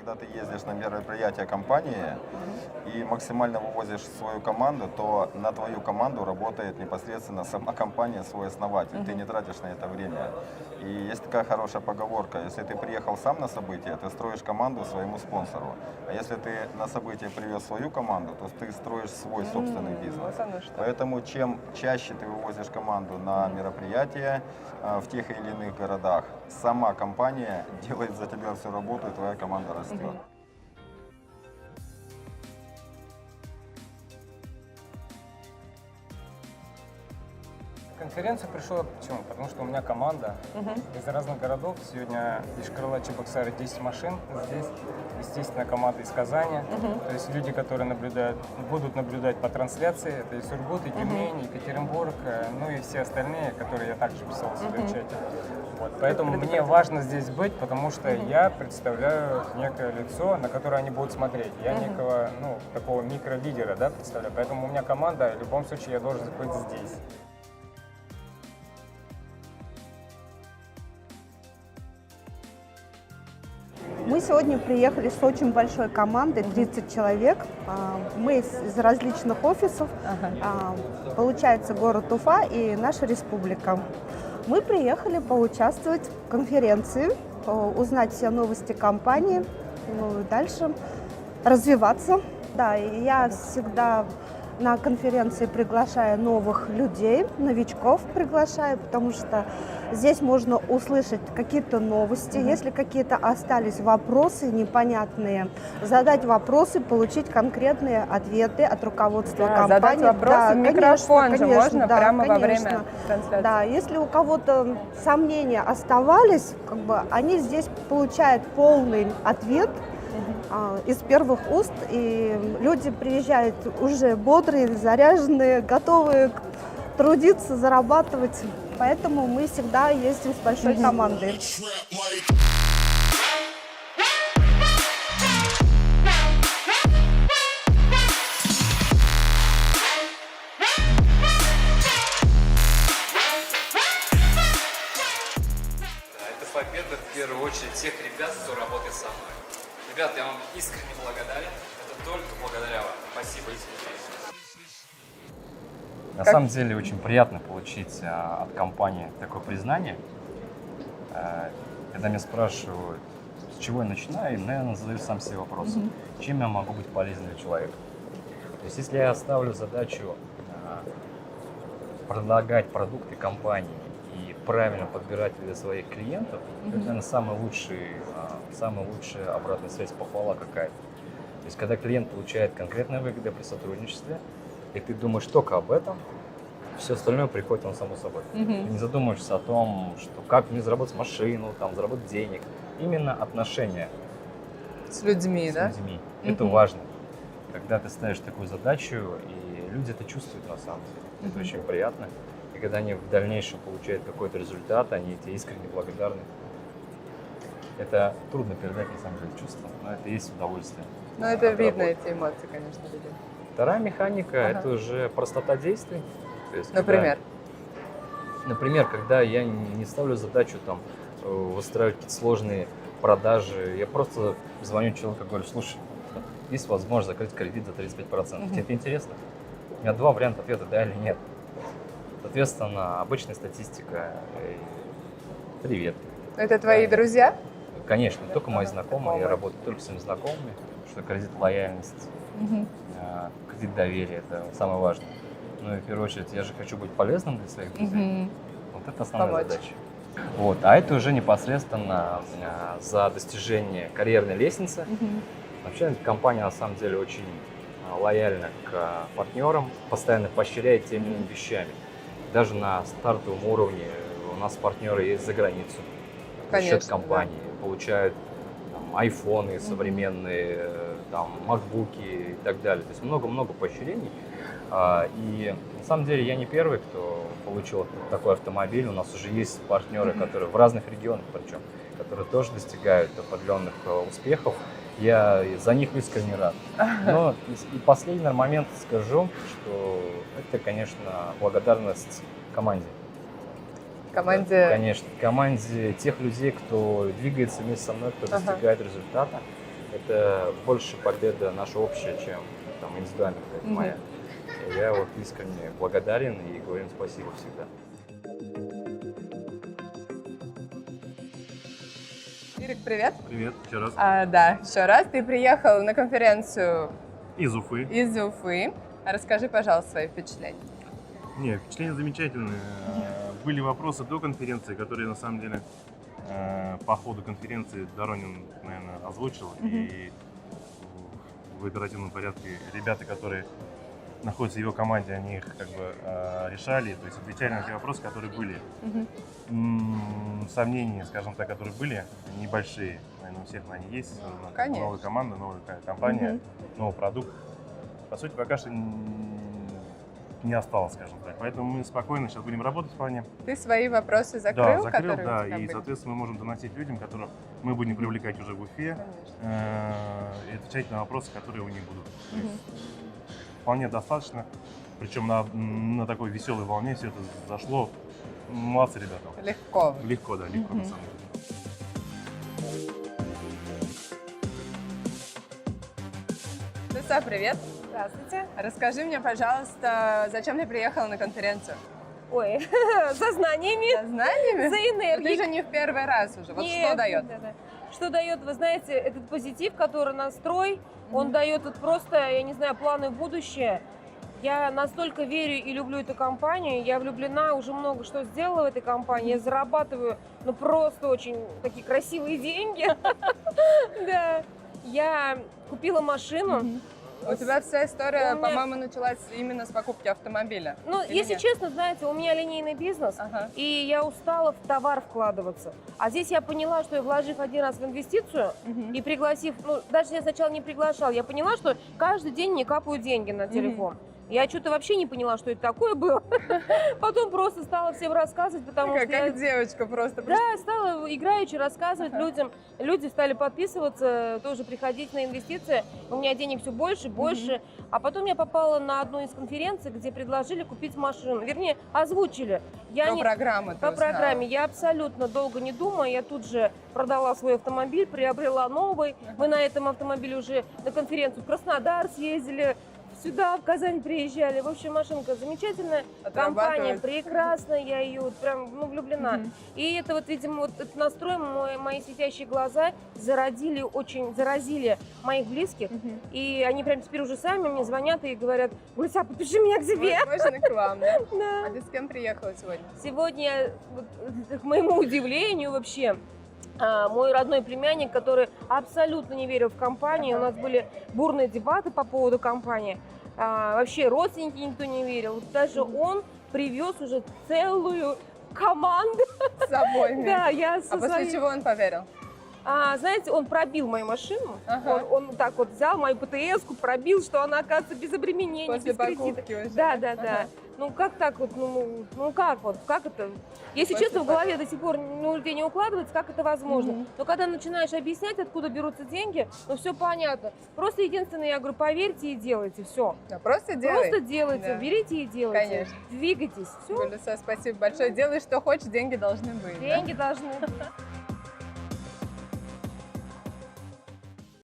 когда ты ездишь на мероприятие компании и максимально вывозишь свою команду, то на твою команду работает непосредственно сама компания, свой основатель. Ты не тратишь на это время. И есть такая хорошая поговорка: если ты приехал сам на событие, ты строишь команду своему спонсору. А если ты на событие привез свою команду, то ты строишь свой собственный бизнес. Вот оно что. Поэтому чем чаще ты вывозишь команду на мероприятия в тех или иных городах, сама компания делает за тебя всю работу, и твоя команда растет. Конференцию пришел почему? Потому что у меня команда из разных городов. Сегодня из Крыла Чебоксары 10 машин. Здесь, естественно, команда из Казани. То есть люди, которые будут наблюдать по трансляции. Это и Сургут, и Тюмень, и Екатеринбург, ну и все остальные, которые я также писал в своем чате. Вот, поэтому мне важно здесь быть, потому что я представляю некое лицо, на которое они будут смотреть. Я некого, такого микролидера, да, представляю. Поэтому у меня команда, в любом случае я должен быть здесь. Мы сегодня приехали с очень большой командой, 30 человек. Мы из различных офисов, получается город Уфа и наша республика. Мы приехали поучаствовать в конференции, узнать все новости компании, ну и дальше развиваться. Да, и я всегда на конференции приглашаю новых людей, новичков приглашаю, потому что здесь можно услышать какие-то новости, если какие-то остались вопросы непонятные, задать вопросы, получить конкретные ответы от руководства компании. Задать вопросы в микрофон же можно прямо во время трансляции. Да, если у кого-то сомнения оставались, они здесь получают полный ответ из первых уст, и люди приезжают уже бодрые, заряженные, готовые трудиться, зарабатывать. Поэтому мы всегда ездим с большой командой. Это победа в первую очередь тех ребят, кто работает со мной. Ребят, я вам искренне благодарен. Это только благодаря вам. Спасибо искренне. На самом деле очень приятно получить от компании такое признание. Когда меня спрашивают, с чего я начинаю, наверное, задаю сам себе вопрос, чем я могу быть полезен для человека. То есть если я ставлю задачу предлагать продукты компании и правильно подбирать для своих клиентов, это, наверное, самая лучшая обратная связь, похвала какая-то. То есть когда клиент получает конкретные выгоды при сотрудничестве, и ты думаешь только об этом, все остальное приходит само собой. Ты не задумываешься о том, что как мне заработать машину, заработать денег. Именно отношения с людьми, да? Людьми. Это важно. Когда ты ставишь такую задачу, и люди это чувствуют на самом деле. Это очень приятно. И когда они в дальнейшем получают какой-то результат, они тебе искренне благодарны. Это трудно передать, на самом деле, чувство, но это и есть удовольствие. Но это видно, эти эмоции, конечно, людям. Вторая механика – это уже простота действий. То есть, например? Например, когда я не ставлю задачу выстраивать какие-то сложные продажи, я просто звоню человеку и говорю: слушай, есть возможность закрыть кредит за 35%. Тебе это интересно? У меня два варианта ответа: да или нет. Соответственно, обычная статистика. Привет. Это твои друзья? Конечно, только мои знакомые. Я работаю только с своими знакомыми, потому что кредит лояльности, кредит доверия – это самое важное. Ну и в первую очередь я же хочу быть полезным для своих друзей. Вот это основная задача. Вот. А это уже непосредственно за достижение карьерной лестницы. Вообще компания на самом деле очень лояльна к партнерам, постоянно поощряет теми или иными вещами. Даже на стартовом уровне у нас партнеры есть за границу. За счет компании. Получают айфоны современные, макбуки и так далее. То есть много-много поощрений. И на самом деле я не первый, кто получил такой автомобиль. У нас уже есть партнеры, которые в разных регионах, причем, которые тоже достигают определенных успехов. Я за них искренне рад. Но и последний момент скажу, что это, конечно, благодарность команде. Команде? Конечно, команде тех людей, кто двигается вместе со мной, кто достигает результата. это больше победа наша общая, чем там индивидуальная какая-то моя. И я вот искренне благодарен и говорю им спасибо всегда. Ирик, привет. Привет, еще раз. Да, еще раз. Ты приехал на конференцию Из Уфы. из Уфы. Расскажи, пожалуйста, свои впечатления. Не, впечатления замечательные. Были вопросы до конференции, которые на самом деле по ходу конференции Доронин, наверное, озвучил. И в оперативном порядке ребята, которые находятся в его команде, они их как бы решали, то есть отвечали на те вопросы, которые были. Сомнения, скажем так, которые были, небольшие. Наверное, у всех они есть. Конечно. Новая команда, новая компания, новый продукт. По сути, пока что не осталось, скажем так. Поэтому мы спокойно сейчас будем работать в плане. Ты свои вопросы закрыл, Да, которые да, у тебя и, были? соответственно, мы можем доносить людям, которых мы будем привлекать уже в Уфе, и отвечать на вопросы, которые у них будут. То есть вполне достаточно, причем на такой веселой волне все это зашло. Молодцы, ребята. Легко. Легко, да, легко на самом деле. Туса, привет. Здравствуйте. Расскажи мне, пожалуйста, зачем ты приехала на конференцию? Ой, за знаниями, За знаниями? за Но энергией. ты же не в первый раз уже. Вот Нет, что дает? да. Что дает, вы знаете, этот позитив, который настрой, он дает вот просто, я не знаю, планы в будущее. Я настолько верю и люблю эту компанию, я влюблена, уже много что сделала в этой компании, я зарабатываю, ну, просто очень такие красивые деньги. Да. Я купила машину. У тебя вся история, У меня- по-моему, началась именно с покупки автомобиля. Ну, Или если нет? честно, знаете, у меня линейный бизнес, Ага. и я устала в товар вкладываться. А здесь я поняла, что я, вложив один раз в инвестицию и пригласив, ну, даже я сначала не приглашала, я поняла, что каждый день мне капают деньги на телефон. Я что-то вообще не поняла, что это такое было. Потом просто стала всем рассказывать, потому что я... Как девочка просто. Да, стала играючи рассказывать людям. Люди стали подписываться, тоже приходить на инвестиции. У меня денег все больше, больше. А потом я попала на одну из конференций, где предложили купить машину. Вернее, озвучили. Я По не... программе ты По узнала. программе. Я абсолютно долго не думая, я тут же продала свой автомобиль, приобрела новый. Мы на этом автомобиле уже на конференцию в Краснодар съездили, сюда, в Казань приезжали. В общем, машинка замечательная, компания Отрабатывает. прекрасная, я ее вот прям влюблена. И это вот, видимо, вот этот настрой, мои светящие глаза заразили моих близких. И они прям теперь уже сами мне звонят и говорят: Гульса, подпиши меня к себе. Можно к вам, да? Да. А ты с кем приехала сегодня? Сегодня, вот, к моему удивлению вообще, мой родной племянник, который абсолютно не верил в компанию, у нас были бурные дебаты по поводу компании, вообще родственники никто не верил, вот даже он привез уже целую команду. С собой. Да, я А со после своей... чего он поверил? Знаете, он пробил мою машину, Ага. он так вот взял мою ПТС-ку, пробил, что она, оказывается, без обременения, После без кредита. покупки уже. Да. Ага. Ну как так вот, ну как вот, как это? Если После честно, в голове до сих пор не укладывается, как это возможно. Но когда начинаешь объяснять, откуда берутся деньги, ну все понятно. Просто единственное, я говорю, поверьте и делайте, все. Да, просто делай. Просто делайте, Да. берите и делайте. Конечно. Двигайтесь, все. Гулюса, спасибо большое. Делай, что хочешь, деньги должны быть. да? Деньги должны быть.